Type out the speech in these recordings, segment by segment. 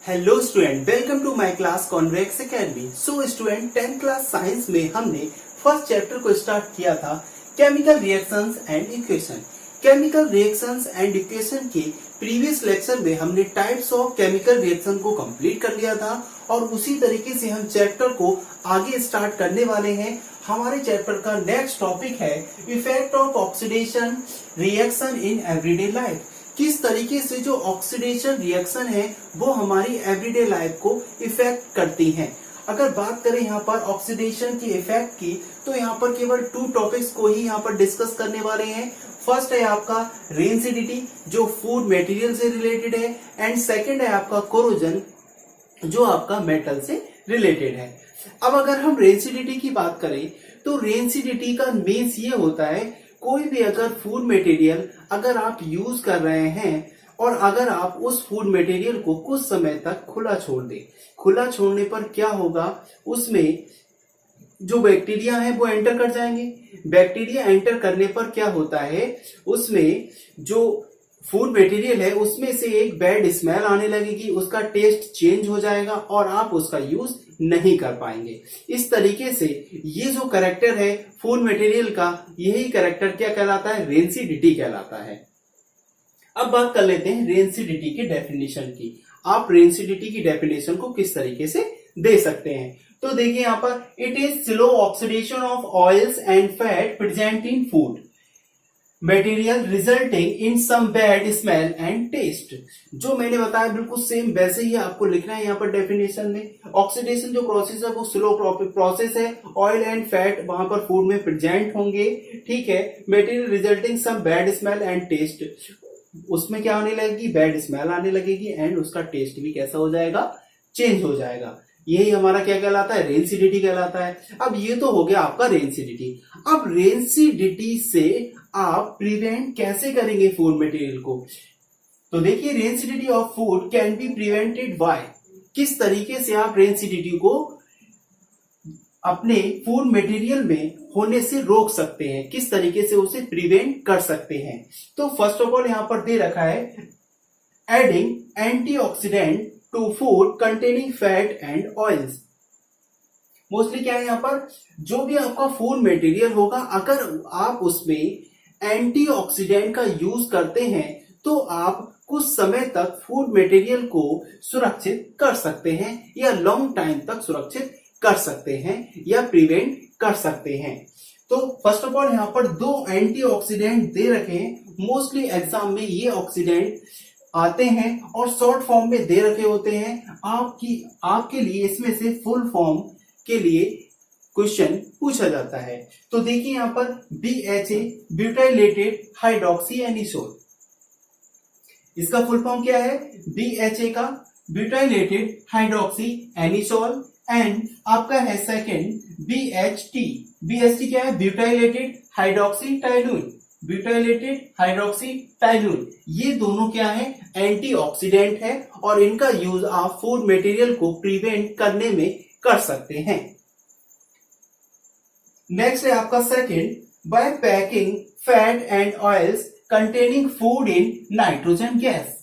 Hello student, welcome to my class Convex Academy. So student, 10th class science में हमने first chapter को start किया था chemical reactions and equation. Chemical reactions and equation के previous lecture में हमने types of chemical reaction को complete कर लिया था और उसी तरीके से हम चैप्टर को आगे स्टार्ट करने वाले हैं। हमारे चैप्टर का नेक्स्ट टॉपिक है effect of oxidation reaction in everyday life. किस तरीके से जो ऑक्सीडेशन रिएक्शन है वो हमारी एवरीडे लाइफ को इफेक्ट करती हैं। अगर बात करें यहाँ पर ऑक्सीडेशन की इफेक्ट की, तो यहाँ पर केवल 2 टॉपिक्स को ही यहाँ पर डिस्कस करने वाले हैं। फर्स्ट है आपका रेंसिडिटी जो फूड मटेरियल से रिलेटेड है, एंड सेकंड है आपका कोरोजन जो आपका मेटल से रिलेटेड है। अब अगर हम रेंसिडिटी की बात करें तो रेंसिडिटी का मीन्स ये होता है कोई भी अगर फूड मटेरियल अगर आप यूज कर रहे हैं और अगर आप उस फूड मटेरियल को कुछ समय तक खुला छोड़ दें, खुला छोड़ने पर क्या होगा, उसमें जो बैक्टीरिया है वो एंटर कर जाएंगे। बैक्टीरिया एंटर करने पर क्या होता है, उसमें जो फूड मटेरियल है उसमें से एक बैड स्मेल आने लगेगी, उसका टेस्ट चेंज हो जाएगा और आप उसका यूज नहीं कर पाएंगे। इस तरीके से ये जो कैरेक्टर है फूड मटेरियल का, यही कैरेक्टर क्या कहलाता है, रेंसिडिटी कहलाता है। अब बात कर लेते हैं रेंसिडिटी की डेफिनेशन की। आप रेंसिडिटी की डेफिनेशन को किस तरीके से दे सकते हैं, तो देखिए यहाँ पर it is slow oxidation of oils and fat present in food material resulting in some bad smell and taste. जो मैंने बताया बिल्कुल सेम वैसे ही आपको लिखना है यहाँ पर डेफिनेशन में। ऑक्सीडेशन जो प्रोसेस है वो स्लो प्रोसेस है, ऑयल एंड फैट वहां पर फूड में प्रेजेंट होंगे, ठीक है। Material resulting some bad smell and taste, उसमें क्या होने लगेगी, बैड स्मेल आने लगेगी एंड उसका टेस्ट भी कैसा हो जाएगा, चेंज हो जाएगा। यही हमारा क्या कहलाता है, रेंसिडिटी कहलाता है। अब ये तो हो गया आपका रेंसिडिटी। अब रेंसिडिटी से आप प्रिवेंट कैसे करेंगे फूड मटेरियल को, तो देखिए rancidity of food can be prevented by, किस तरीके से आप रेंसिडिटी को अपने फूड मटेरियल में होने से रोक सकते हैं, किस तरीके से उसे प्रिवेंट कर सकते हैं। तो फर्स्ट ऑफ ऑल यहां पर दे रखा है adding antioxidant to food containing fat and oils. Mostly क्या है यहाँ पर, जो भी आपका फूड मटेरियल होगा अगर आप उसमें एंटीऑक्सीडेंट का यूज करते हैं तो आप कुछ समय तक फूड मटेरियल को सुरक्षित कर सकते हैं या लॉन्ग टाइम तक सुरक्षित कर सकते हैं या प्रिवेंट कर सकते हैं। तो फर्स्ट ऑफ ऑल यहाँ पर 2 एंटीऑक्सीडेंट दे रखे हैं। मोस्टली एग्जाम में ये ऑक्सीडेंट आते हैं और शॉर्ट फॉर्म में दे रखे होते हैं। आपके लिए इसमें से फुल फॉर्म के लिए क्वेश्चन पूछा जाता है। तो देखिए यहाँ पर BHA ब्यूटाइलेटेड हाइड्रोक्सी एनिसोल, इसका फुल फॉर्म क्या है, BHA का ब्यूटाइलेटेड हाइड्रोक्सी एनिसोल, एंड आपका है सेकंड BHT क्या है, ब्यूटाइलेटेड हाइड्रोक्सी टाइलून, ब्यूटाइलेटेड हाइड्रोक्सी टाइलून। ये दोनों क्या है, एंटीऑक्सीडेंट है और इनका यूज आप फूड मटेरियल को प्रिवेंट करने में कर सकते हैं। नेक्स्ट है आपका second, by packing fat and oils containing food in nitrogen gas.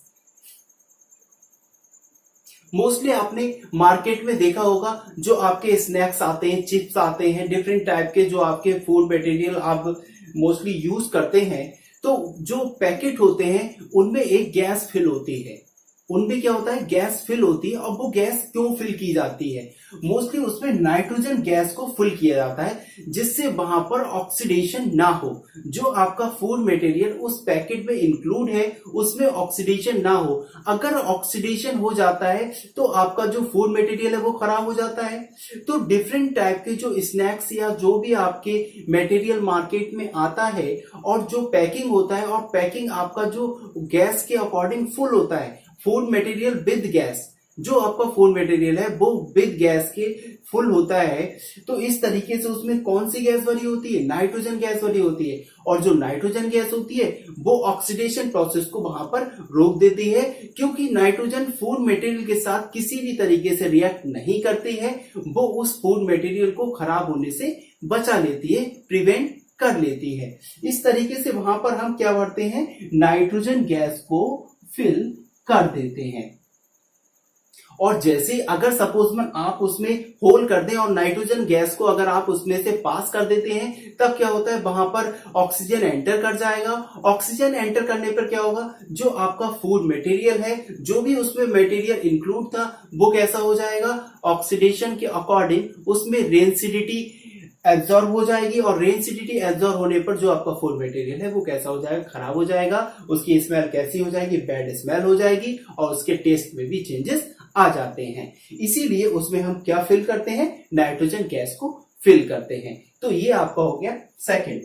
Mostly आपने मार्केट में देखा होगा जो आपके स्नैक्स आते हैं, चिप्स आते हैं, डिफरेंट टाइप के जो आपके फूड मटेरियल आप मोस्टली यूज करते हैं, तो जो पैकेट होते हैं उनमें एक गैस फिल होती है, उनमें क्या होता है, गैस फिल होती है। अब वो गैस क्यों फिल की जाती है, मोस्टली उसमें नाइट्रोजन गैस को फिल किया जाता है जिससे वहां पर ऑक्सीडेशन ना हो। जो आपका फूड मटेरियल उस पैकेट में इंक्लूड है उसमें ऑक्सीडेशन ना हो। अगर ऑक्सीडेशन हो जाता है तो आपका जो फूड मटेरियल है वो खराब हो जाता है। तो डिफरेंट टाइप के जो स्नैक्स या जो भी आपके मटेरियल मार्केट में आता है और जो पैकिंग होता है, और पैकिंग आपका जो गैस के अकॉर्डिंग फुल होता है, फूड मटेरियल विद गैस, जो आपका फूड मटेरियल है वो विद गैस के फुल होता है, तो इस तरीके से उसमें कौन सी गैस भरी होती है, नाइट्रोजन गैस भरी होती है। और जो नाइट्रोजन गैस होती है वो ऑक्सीडेशन प्रोसेस को वहां पर रोक देती है, क्योंकि नाइट्रोजन फूड मटेरियल के साथ किसी भी तरीके से रिएक्ट नहीं करती है, वो उस फूड मटेरियल को खराब होने से बचा लेती है, प्रिवेंट कर लेती है। इस तरीके से वहां पर हम क्या करते हैं, नाइट्रोजन गैस को फिल कर देते हैं। और जैसे अगर सपोज में आप उसमें होल कर दें और नाइट्रोजन गैस को अगर आप उसमें से पास कर देते हैं, तब क्या होता है, वहां पर ऑक्सीजन एंटर कर जाएगा। ऑक्सीजन एंटर करने पर क्या होगा, जो आपका फूड मटेरियल है, जो भी उसमें मटेरियल इंक्लूड था, वो कैसा हो जाएगा, ऑक्सीडेशन के अकॉर्डिंग उसमें रेंसिडिटी एब्जॉर्ब हो जाएगी, और रेंसिडिटी एब्जॉर्ब होने पर जो आपका फूड मटेरियल है वो कैसा हो जाएगा, खराब हो जाएगा। उसकी स्मेल कैसी हो जाएगी, बैड स्मेल हो जाएगी, और उसके टेस्ट में भी चेंजेस आ जाते हैं। इसीलिए उसमें हम क्या फिल करते हैं, नाइट्रोजन गैस को फिल करते हैं। तो ये आपका हो गया सेकंड।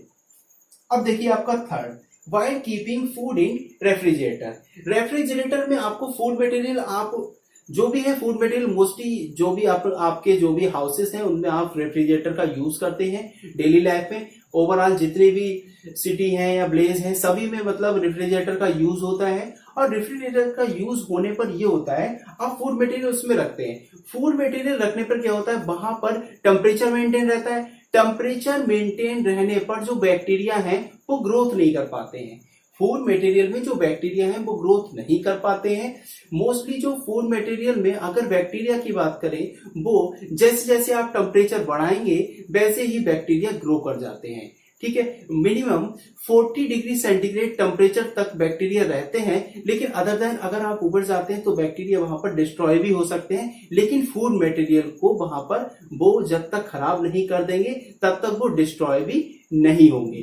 अब देखिए आपका third, while keeping food in refrigerator. Refrigerator में आपको फूड मटेरियल, आप जो भी है फूड मटेरियल, मोस्टली जो भी आपके जो भी हाउसेस हैं उनमें आप रेफ्रिजरेटर का यूज करते हैं डेली लाइफ में। ओवरऑल जितनी भी सिटी है या विलेज है, सभी में मतलब रेफ्रिजरेटर का यूज होता है। और रेफ्रिजरेटर का यूज होने पर ये होता है, आप फूड मटेरियल उसमें रखते हैं। फूड मटेरियल रखने पर क्या होता है, वहां पर टेम्परेचर मेंटेन रहता है। टेम्परेचर मेंटेन रहने पर जो बैक्टीरिया हैं वो ग्रोथ नहीं कर पाते हैं। फूड मटेरियल में जो बैक्टीरिया हैं वो ग्रोथ नहीं कर पाते हैं। मोस्टली जो फूड मटेरियल में अगर बैक्टीरिया की बात करें, वो जैसे जैसे आप टेम्परेचर बढ़ाएंगे वैसे ही बैक्टीरिया ग्रो कर जाते हैं। ठीक है, मिनिमम 40 डिग्री सेंटीग्रेड टेम्परेचर तक बैक्टीरिया रहते हैं, लेकिन अदर देन अगर आप ऊपर जाते हैं तो बैक्टीरिया वहां पर डिस्ट्रॉय भी हो सकते हैं। लेकिन फूड मटेरियल को वहां पर वो जब तक खराब नहीं कर देंगे तब तक वो डिस्ट्रॉय भी नहीं होंगे।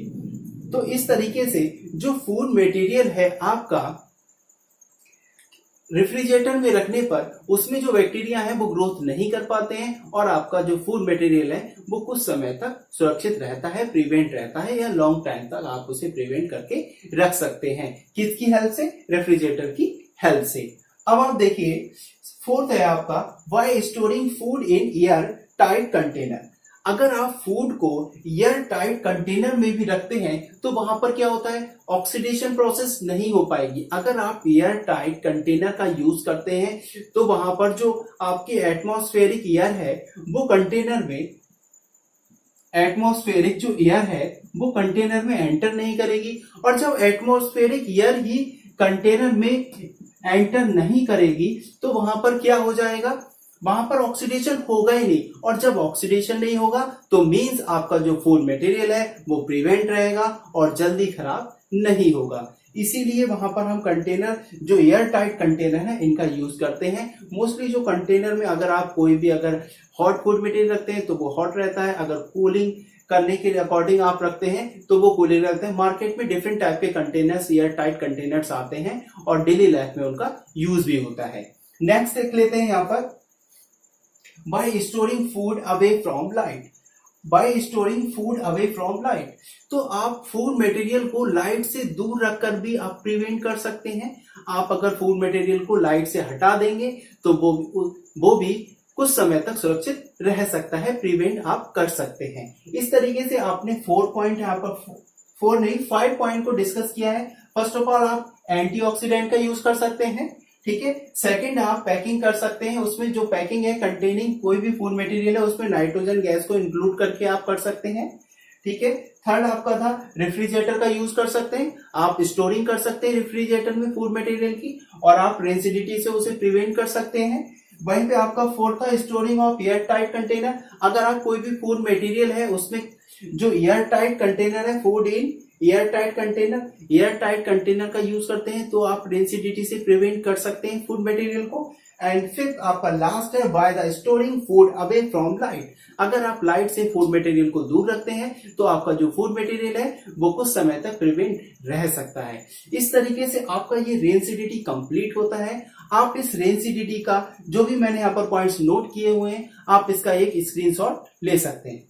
तो इस तरीके से जो फूड मटेरियल है आपका रेफ्रिजरेटर में रखने पर उसमें जो बैक्टीरिया है वो ग्रोथ नहीं कर पाते हैं, और आपका जो फूड मटेरियल है वो कुछ समय तक सुरक्षित रहता है, प्रिवेंट रहता है, या लॉन्ग टाइम तक आप उसे प्रिवेंट करके रख सकते हैं। किसकी हेल्प से, रेफ्रिजरेटर की हेल्प से। अब आप देखिए फोर्थ है आपका, why storing food in air tight container. अगर आप फूड को एयर टाइट कंटेनर में भी रखते हैं तो वहां पर क्या होता है, ऑक्सीडेशन प्रोसेस नहीं हो पाएगी। अगर आप एयर टाइट कंटेनर का यूज करते हैं तो वहां पर जो आपकी एटमॉस्फेरिक एयर है वो कंटेनर में, एटमॉस्फेरिक जो एयर है वो कंटेनर में एंटर नहीं करेगी। और जब एटमॉस्फेरिक एयर ही कंटेनर में एंटर नहीं करेगी तो वहां पर क्या हो जाएगा, वहां पर ऑक्सीडेशन होगा ही नहीं। और जब ऑक्सीडेशन नहीं होगा तो मींस आपका जो फूड मटेरियल है वो प्रिवेंट रहेगा और जल्दी खराब नहीं होगा। इसीलिए वहां पर हम कंटेनर, जो एयर टाइट कंटेनर है, इनका यूज करते हैं। मोस्टली जो कंटेनर में अगर आप कोई भी अगर हॉट फूड मटेरियल रखते हैं तो वो हॉट रहता है, अगर कूलिंग करने के अकॉर्डिंग आप रखते हैं तो वो कूलिंग रहते हैं। मार्केट में डिफरेंट टाइप के कंटेनर्स, एयर टाइट कंटेनर्स आते हैं और डेली लाइफ में उनका यूज भी होता है। नेक्स्ट देख लेते हैं यहाँ पर, by storing food away from light। by storing food away from light, तो आप फूड मटेरियल को लाइट से दूर रखकर भी आप प्रिवेंट कर सकते हैं। आप अगर फूड मटेरियल को लाइट से हटा देंगे तो वो भी कुछ समय तक सुरक्षित रह सकता है, प्रिवेंट आप कर सकते हैं। इस तरीके से आपने 4 पॉइंट यहाँ पर, 4 नहीं 5 पॉइंट को डिस्कस किया है। फर्स्ट ऑफ ऑल आप एंटीऑक्सीडेंट का यूज कर सकते हैं, ठीक है। सेकंड, आप पैकिंग कर सकते हैं, उसमें जो पैकिंग है कंटेनिंग कोई भी फूड मटेरियल है उसमें नाइट्रोजन गैस को इंक्लूड करके आप कर सकते हैं, ठीक है। थर्ड आपका था रेफ्रिजरेटर का यूज कर सकते हैं, आप स्टोरिंग कर सकते हैं रेफ्रिजरेटर में फूड मटेरियल की, और आप रेंसिडिटी से उसे प्रिवेंट कर सकते हैं। वहीं पे आपका फोर्थ था storing of air tight container. अगर आप कोई भी फूड मटेरियल है उसमें जो एयर टाइट कंटेनर है, food in air tight container का यूज करते हैं तो आप रेंसिडिटी से प्रिवेंट कर सकते हैं फूड मटेरियल को। एंड फिफ्थ आपका लास्ट है, by the storing food away from light. अगर आप लाइट से फूड मटेरियल को दूर रखते हैं तो आपका जो फूड मटेरियल है वो कुछ समय तक प्रिवेंट रह सकता है। इस तरीके से आपका ये रेंसिडिटी कंप्लीट होता है। आप इस रेंसिडिटी का जो भी मैंने यहाँ पर पॉइंट्स नोट किए हुए हैं, आप इसका एक स्क्रीनशॉट ले सकते हैं।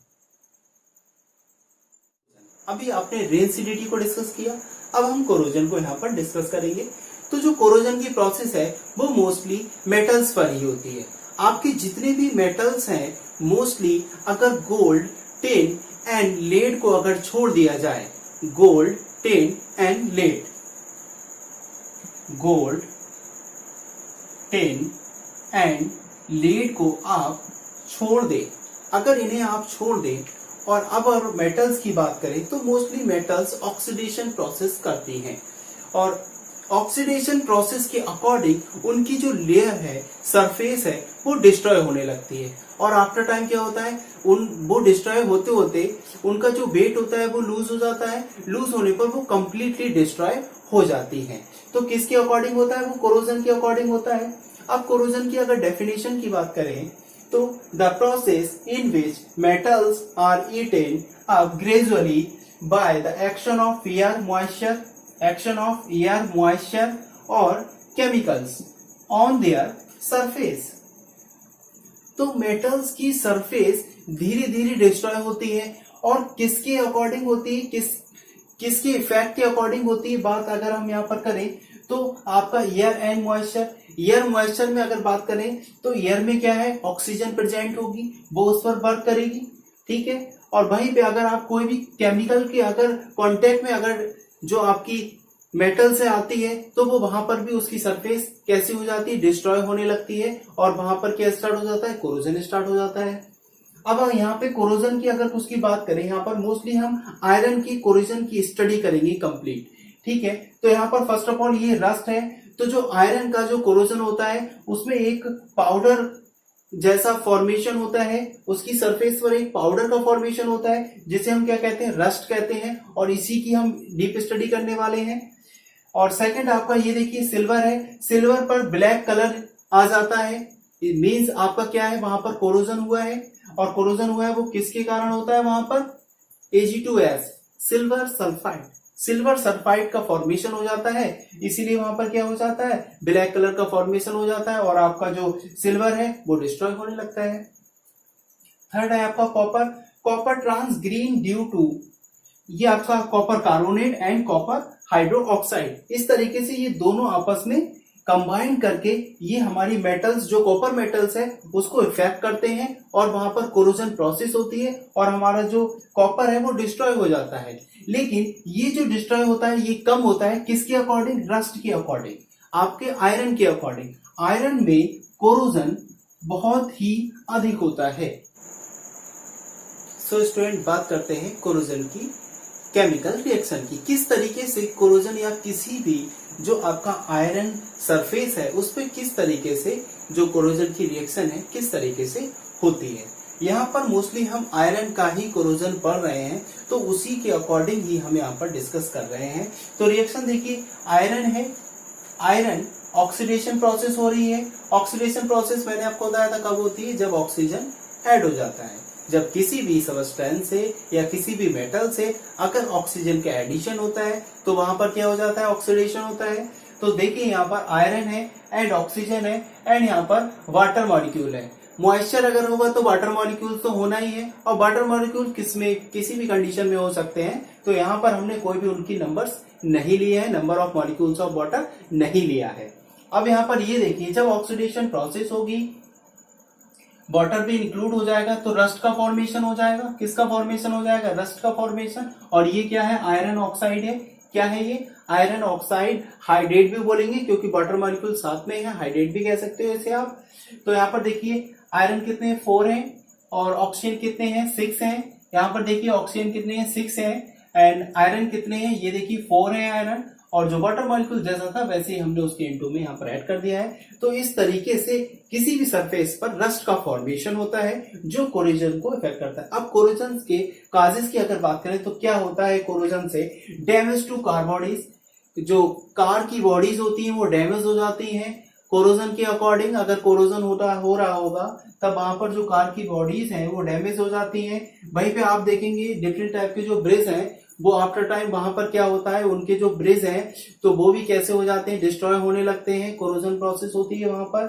अभी आपने रेंसिडिटी को डिस्कस किया, अब हम कोरोजन को यहाँ पर डिस्कस करेंगे। तो जो कोरोजन की प्रोसेस है वो मोस्टली मेटल्स पर ही होती है। आपके जितने भी मेटल्स हैं मोस्टली अगर गोल्ड, टिन एंड लेड को अगर छोड़ दिया जाए, gold, tin and lead, gold, tin and lead को आप छोड़ दें, अगर इन्हें आप छोड़ दें, और अब अगर मेटल्स की बात करें तो मोस्टली मेटल्स ऑक्सीडेशन प्रोसेस करती हैं, और ऑक्सीडेशन प्रोसेस के अकॉर्डिंग उनकी जो लेयर है, सरफेस है, वो डिस्ट्रॉय होने लगती है। और आफ्टर टाइम क्या होता है, वो डिस्ट्रॉय होते होते उनका जो वेट होता है वो लूज हो जाता है। लूज होने पर वो कंप्लीटली डिस्ट्रॉय हो जाती है। तो किसके अकॉर्डिंग होता है, वो कोरोजन के अकॉर्डिंग होता है। अब कोरोजन की अगर डेफिनेशन की बात करें तो the process in which metals are eaten up gradually by the action of air moisture और केमिकल्स ऑन देयर सरफेस। तो मेटल्स की सरफेस धीरे धीरे डिस्ट्रॉय होती है और किसके अकॉर्डिंग होती है, किसके इफेक्ट के अकॉर्डिंग होती है। बात अगर हम यहाँ पर करें तो आपका air and moisture, air moisture में अगर बात करें तो एयर में क्या है, ऑक्सीजन प्रेजेंट होगी, वो उस पर वर्क करेगी, ठीक है। और वहीं पे अगर आप कोई भी केमिकल के अगर कांटेक्ट में अगर जो आपकी मेटल से आती है तो वो वहां पर भी उसकी सरफेस कैसी हो जाती है, डिस्ट्रॉय होने लगती है। और वहां पर क्या स्टार्ट हो जाता है, कोरोजन स्टार्ट हो जाता है। अब यहाँ पे कोरोजन की अगर उसकी बात करें, यहाँ पर मोस्टली हम आयरन की कोरोजन की स्टडी करेंगे कंप्लीट, ठीक है। तो यहाँ पर फर्स्ट ऑफ ऑल ये रस्ट है। तो जो आयरन का जो कोरोजन होता है उसमें एक पाउडर जैसा फॉर्मेशन होता है, उसकी सरफेस पर एक पाउडर का फॉर्मेशन होता है जिसे हम क्या कहते हैं, रस्ट कहते हैं। और इसी की हम डीप स्टडी करने वाले हैं। और सेकंड आपका ये देखिए सिल्वर है, सिल्वर पर ब्लैक कलर आ जाता है, मींस आपका क्या है, वहां पर कोरोजन हुआ है। और कोरोजन हुआ है वो किसके कारण होता है, वहां पर Ag2S silver sulphide, silver sulphide का फॉर्मेशन हो जाता है। इसीलिए वहां पर क्या हो जाता है, ब्लैक कलर का फॉर्मेशन हो जाता है और आपका जो सिल्वर है वो डिस्ट्रॉय होने लगता है। थर्ड है आपका copper, copper turns green due to, ये आपका copper carbonate and copper hydroxide. इस तरीके से ये दोनों आपस में कंबाइन करके ये हमारी मेटल्स, जो कॉपर मेटल्स है, उसको इफेक्ट करते हैं और वहां पर कोरोजन प्रोसेस होती है और हमारा जो कॉपर है वो डिस्ट्रॉय हो जाता है। लेकिन ये जो डिस्ट्रॉय होता है ये कम होता है किसके अकॉर्डिंग, रस्ट के अकॉर्डिंग, आपके आयरन के अकॉर्डिंग। आयरन में कोरोजन बहुत ही अधिक होता है। सो स्टूडेंट बात करते हैं कोरोजन की केमिकल रिएक्शन की, किस तरीके से कोरोजन या किसी भी जो आपका आयरन सरफेस है उस पर किस तरीके से जो कोरोजन की रिएक्शन है किस तरीके से होती है। यहाँ पर मोस्टली हम आयरन का ही कोरोजन पढ़ रहे हैं तो उसी के अकॉर्डिंग ही हम यहाँ पर डिस्कस कर रहे हैं। तो रिएक्शन देखिए, आयरन है, आयरन ऑक्सीडेशन प्रोसेस हो रही है। ऑक्सीडेशन प्रोसेस मैंने आपको बताया था कब होती है, जब ऑक्सीजन ऐड हो जाता है। जब किसी भी सबस्टेंस से या किसी भी मेटल से अगर ऑक्सीजन का एडिशन होता है तो वहां पर क्या हो जाता है, ऑक्सीडेशन होता है। तो देखिए यहाँ पर आयरन है एंड ऑक्सीजन है एंड यहाँ पर वाटर मॉलिक्यूल है। मॉइस्चर अगर होगा तो वाटर मॉलिक्यूल तो होना ही है और वाटर मॉलिक्यूल किसमें, किसी भी कंडीशन में हो सकते हैं। तो यहाँ पर हमने कोई भी उनकी नंबर्स नहीं लिए है, number of molecules of water नहीं लिया है। अब यहाँ पर ये देखिए, जब ऑक्सीडेशन प्रोसेस होगी वाटर भी इंक्लूड हो जाएगा तो रस्ट का फॉर्मेशन हो जाएगा। किसका फॉर्मेशन हो जाएगा, रस्ट का फॉर्मेशन। और ये क्या है, आयरन ऑक्साइड है। क्या है ये, आयरन ऑक्साइड, हाइड्रेट भी बोलेंगे क्योंकि वाटर मॉलिक्यूल साथ में है, हाइड्रेट भी कह सकते हो इसे आप। तो यहाँ पर देखिए आयरन कितने हैं, 4 हैं और ऑक्सीजन कितने हैं, 6 हैं। यहाँ पर देखिए ऑक्सीजन कितने हैं, 6 हैं एंड आयरन कितने हैं, ये देखिए 4 है आयरन। और जो वाटर मॉलिक्यूल जैसा था वैसे ही हमने उसके इनटू में यहाँ पर ऐड कर दिया है। तो इस तरीके से किसी भी सरफेस पर रस्ट का फॉर्मेशन होता है जो कोरोजन को इफेक्ट करता है। अब कोरोजन के काजेस की अगर बात करें तो क्या होता है कोरोजन से, डैमेज टू कार बॉडीज, जो कार की बॉडीज होती हैं वो डैमेज हो जाती हैं कोरोजन के अकॉर्डिंग। अगर कोरोजन हो रहा होगा तब वहां पर जो कार की बॉडीज हैं वो डैमेज हो जाती हैं। वहीं पे आप देखेंगे डिफरेंट टाइप के जो ब्रिज हैं वो आफ्टर टाइम वहां पर क्या होता है, उनके जो ब्रिज हैं तो वो भी कैसे हो जाते हैं, डिस्ट्रॉय होने लगते हैं, कोरोजन प्रोसेस होती है वहां पर।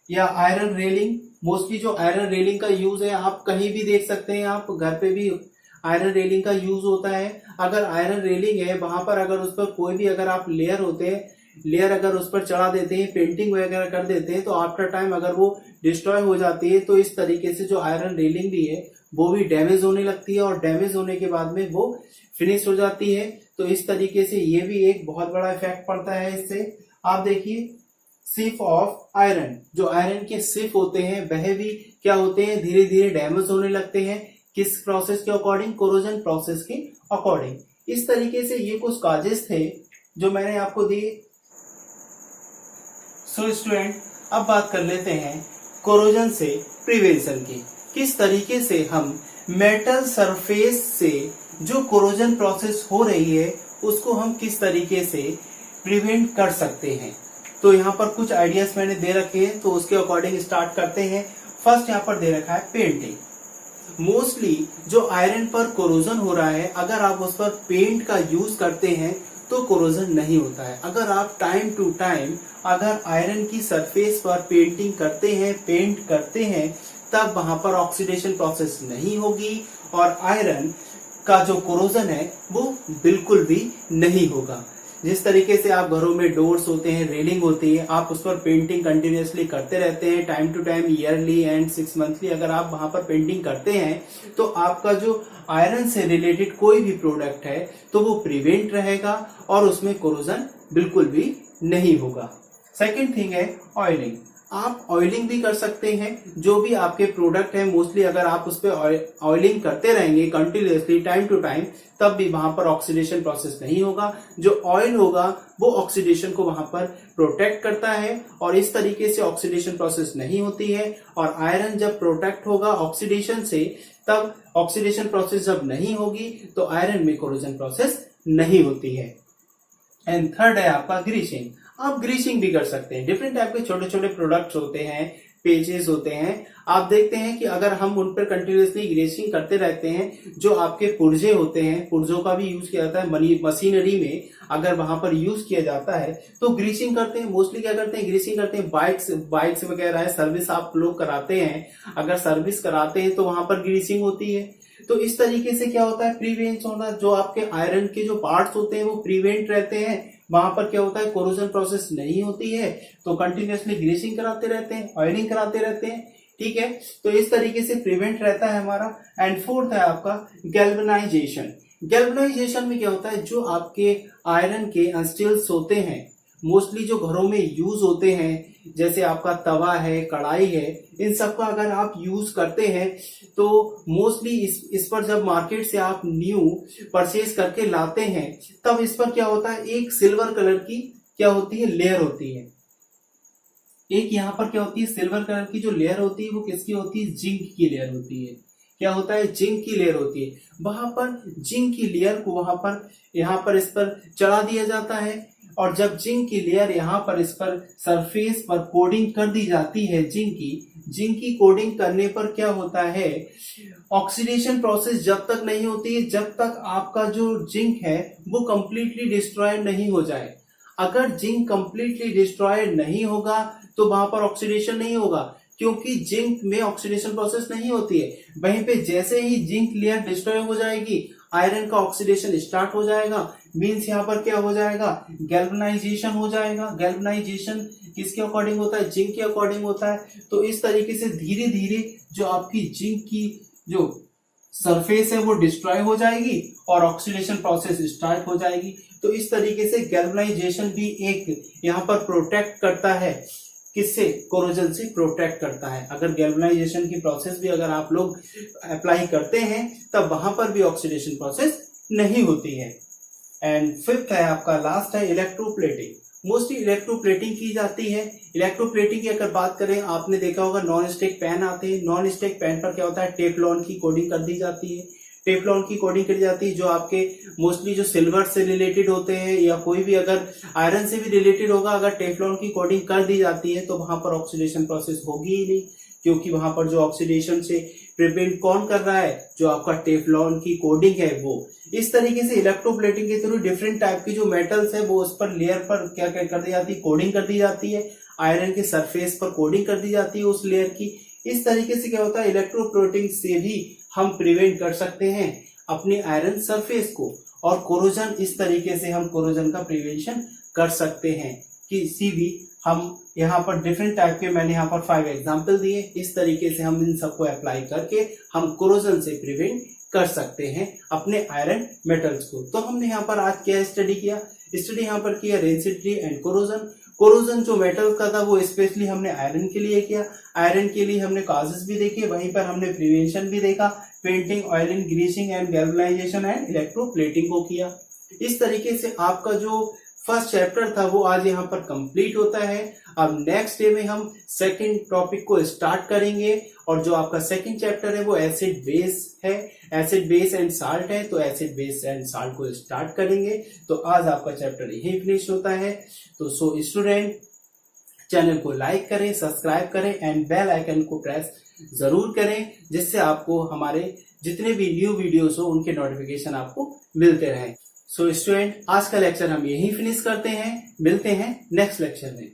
या आयरन रेलिंग, मोस्टली जो आयरन रेलिंग का यूज है आप कहीं भी देख सकते हैं, आप घर पे भी आयरन रेलिंग का यूज होता है। अगर आयरन रेलिंग है वहां पर अगर उस पर कोई भी अगर आप लेयर होते हैं, लेयर अगर उस पर चढ़ा देते हैं, पेंटिंग वगैरह कर देते हैं तो आफ्टर टाइम अगर वो डिस्ट्रॉय हो जाती है तो इस तरीके से जो आयरन रेलिंग भी है वो भी डैमेज होने लगती है और डैमेज होने के बाद में वो फिनिश हो जाती है। तो इस तरीके से ये भी एक बहुत बड़ा इफेक्ट पड़ता है इससे। आप देखिए सिप ऑफ आयरन, जो आयरन के सिप होते हैं वह भी क्या होते हैं, धीरे धीरे डैमेज होने लगते हैं। किस प्रोसेस के अकॉर्डिंग, कोरोजन प्रोसेस के अकॉर्डिंग। इस तरीके से ये कुछ काजेस थे जो मैंने आपको दिए। सो स्टूडेंट, अब बात कर लेते हैं कोरोजन से प्रिवेंशन की। किस तरीके से हम मेटल सरफेस से जो कोरोजन प्रोसेस हो रही है उसको हम किस तरीके से प्रिवेंट कर सकते हैं। तो यहाँ पर कुछ आइडियाज मैंने दे रखे हैं, तो उसके अकॉर्डिंग स्टार्ट करते हैं। फर्स्ट यहाँ पर दे रखा है पेंटिंग। मोस्टली जो आयरन पर कोरोजन हो रहा है, अगर आप उस पर पेंट का यूज करते हैं तो कोरोजन नहीं होता है। अगर आप टाइम टू टाइम अगर आयरन की सरफेस पर पेंटिंग करते हैं, पेंट करते हैं, तब वहां पर ऑक्सीडेशन प्रोसेस नहीं होगी और आयरन का जो कोरोजन है वो बिल्कुल भी नहीं होगा। जिस तरीके से आप घरों में डोर्स होते हैं, रेलिंग होती है, आप उस पर पेंटिंग कंटिन्यूअसली करते रहते हैं, time to time, yearly and 6 monthly अगर आप वहां पर पेंटिंग करते हैं तो आपका जो आयरन से रिलेटेड कोई भी प्रोडक्ट है तो वो प्रिवेंट रहेगा और उसमें कोरोजन बिल्कुल भी नहीं होगा। सेकेंड थिंग है ऑयलिंग। आप ऑयलिंग भी कर सकते हैं। जो भी आपके प्रोडक्ट है, मोस्टली अगर आप उस पर ऑयलिंग करते रहेंगे कंटिन्यूअसली टाइम टू टाइम, तब भी वहां पर ऑक्सीडेशन प्रोसेस नहीं होगा। जो ऑयल होगा वो ऑक्सीडेशन को वहां पर प्रोटेक्ट करता है और इस तरीके से ऑक्सीडेशन प्रोसेस नहीं होती है। और आयरन जब प्रोटेक्ट होगा ऑक्सीडेशन से, तब ऑक्सीडेशन प्रोसेस जब नहीं होगी तो आयरन में कोरोजन प्रोसेस नहीं होती है। एंड थर्ड है आपका ग्रीसिंग। आप ग्रीसिंग भी कर सकते हैं। डिफरेंट टाइप के छोटे छोटे प्रोडक्ट्स होते हैं, पेजेस होते हैं, आप देखते हैं कि अगर हम उन पर कंटिन्यूअसली ग्रीसिंग करते रहते हैं, जो आपके पुर्जे होते हैं, पुर्जों का भी यूज किया जाता है मशीनरी में, अगर वहां पर यूज किया जाता है तो ग्रीसिंग करते हैं। मोस्टली क्या करते हैं, ग्रीसिंग करते हैं। बाइक्स वगैरह है, सर्विस आप लोग कराते हैं, अगर सर्विस कराते हैं तो वहां पर ग्रीसिंग होती है। तो इस तरीके से क्या होता है, प्रिवेंट होना, जो आपके आयरन के जो पार्ट्स होते हैं वो प्रिवेंट रहते हैं। वहां पर क्या होता है, कोरोजन प्रोसेस नहीं होती है, तो कंटिन्यूअसली ग्रीसिंग कराते रहते हैं, ऑयलिंग कराते रहते हैं। ठीक है, तो इस तरीके से प्रिवेंट रहता है हमारा। एंड फोर्थ है आपका गैल्वेनाइजेशन। गैल्वेनाइजेशन में क्या होता है, जो आपके आयरन के स्टील्स होते हैं, मोस्टली जो घरों में यूज होते हैं, जैसे आपका तवा है, कढ़ाई है, इन सब का अगर आप यूज करते हैं तो मोस्टली इस पर जब मार्केट से आप न्यू परचेज करके लाते हैं, तब इस पर क्या होता है, एक सिल्वर कलर की क्या होती है, लेयर होती है। एक यहाँ पर क्या होती है, सिल्वर कलर की जो लेयर होती है वो किसकी होती है, जिंक की लेयर होती है। क्या होता है, जिंक की लेयर होती है। वहां पर जिंक की लेयर को वहां पर यहाँ पर इस पर चढ़ा दिया जाता है और जब जिंक की लेयर यहाँ पर इस पर सरफेस पर कोडिंग कर दी जाती है, जिंक की कोडिंग करने पर क्या होता है, ऑक्सीडेशन प्रोसेस जब तक नहीं होती है, जब तक आपका जो जिंक है वो कंप्लीटली डिस्ट्रॉय नहीं हो जाए। अगर जिंक कंप्लीटली डिस्ट्रॉय नहीं होगा तो वहां पर ऑक्सीडेशन नहीं होगा, क्योंकि जिंक में ऑक्सीडेशन प्रोसेस नहीं होती है। वहीं पे जैसे ही जिंक लेयर डिस्ट्रॉय हो जाएगी, आयरन का ऑक्सीडेशन स्टार्ट हो जाएगा। मींस यहाँ पर क्या हो जाएगा, गैल्वेनाइजेशन हो जाएगा। गैल्वेनाइजेशन किसके अकॉर्डिंग होता है, जिंक के अकॉर्डिंग होता है। तो इस तरीके से धीरे धीरे जो आपकी जिंक की जो सरफेस है वो डिस्ट्रॉय हो जाएगी और ऑक्सीडेशन प्रोसेस स्टार्ट हो जाएगी। तो इस तरीके से गैल्वेनाइजेशन भी एक यहाँ पर प्रोटेक्ट करता है, किससे, कोरोजन से प्रोटेक्ट करता है। अगर गैल्वेनाइजेशन की प्रोसेस भी अगर आप लोग अप्लाई करते हैं तब वहां पर भी ऑक्सीडेशन प्रोसेस नहीं होती है। एंड फिफ्थ है आपका, लास्ट है इलेक्ट्रोप्लेटिंग। मोस्टली इलेक्ट्रोप्लेटिंग की जाती है। इलेक्ट्रोप्लेटिंग की अगर बात करें, आपने देखा होगा नॉन स्टिक पैन आते हैं, नॉन स्टिक पैन पर क्या होता है, टेफ्लॉन की कोटिंग कर दी जाती है। टेफ्लॉन की कोटिंग करी जाती है, जो आपके मोस्टली जो सिल्वर से रिलेटेड होते हैं या कोई भी अगर आयरन से भी रिलेटेड होगा, अगर टेफ्लॉन की कोटिंग कर दी जाती है तो वहां पर ऑक्सीडेशन प्रोसेस होगी ही नहीं, क्योंकि वहां पर जो ऑक्सीडेशन से प्रिवेंट कौन कर रहा है, जो आपका टेफ्लॉन की कोटिंग है वो। इस तरीके से इलेक्ट्रोप्लेटिंग के थ्रू डिफरेंट टाइप की जो मेटल्स है वो उस पर लेयर पर क्या क्या कर दी जाती है, कोडिंग कर दी जाती है। आयरन के सरफेस पर कोडिंग कर दी जाती है उस लेयर की। इस तरीके से क्या होता है, इलेक्ट्रोप्लेटिंग से भी हम प्रिवेंट कर सकते हैं अपने आयरन सरफेस को। और कोरोजन, इस तरीके से हम कोरोजन का प्रिवेंशन कर सकते हैं। किसी भी हम यहाँ पर डिफरेंट टाइप के, मैंने यहाँ पर 5 एग्जाम्पल दिए, इस तरीके से हम इन सबको अप्लाई करके हम कोरोजन से प्रिवेंट कर सकते हैं अपने आयरन मेटल्स को। तो हमने यहाँ पर आज क्या स्टडी किया, स्टडी यहाँ पर किया रेंसिडिटी एंड कोरोजन। कोरोजन जो मेटल का था वो स्पेशली हमने आयरन के लिए किया। आयरन के लिए हमने कॉजेस भी देखे, वहीं पर हमने प्रिवेंशन भी देखा, painting, oiling, greasing and galvanisation and electroplating को किया। इस तरीके से आपका जो फर्स्ट चैप्टर था वो आज यहाँ पर कंप्लीट होता है। अब नेक्स्ट डे में हम सेकंड टॉपिक को स्टार्ट करेंगे और जो आपका सेकंड चैप्टर है वो एसिड बेस है, एसिड बेस एंड साल्ट है। तो एसिड बेस एंड साल्ट को स्टार्ट करेंगे। तो आज आपका चैप्टर यही फिनिश होता है। तो सो स्टूडेंट, चैनल को लाइक करें, सब्सक्राइब करें एंड बेल आइकन को प्रेस जरूर करें, जिससे आपको हमारे जितने भी न्यू वीडियोस हो उनके नोटिफिकेशन आपको मिलते रहें। सो स्टूडेंट, आज का लेक्चर हम यही फिनिश करते हैं। मिलते हैं नेक्स्ट लेक्चर में।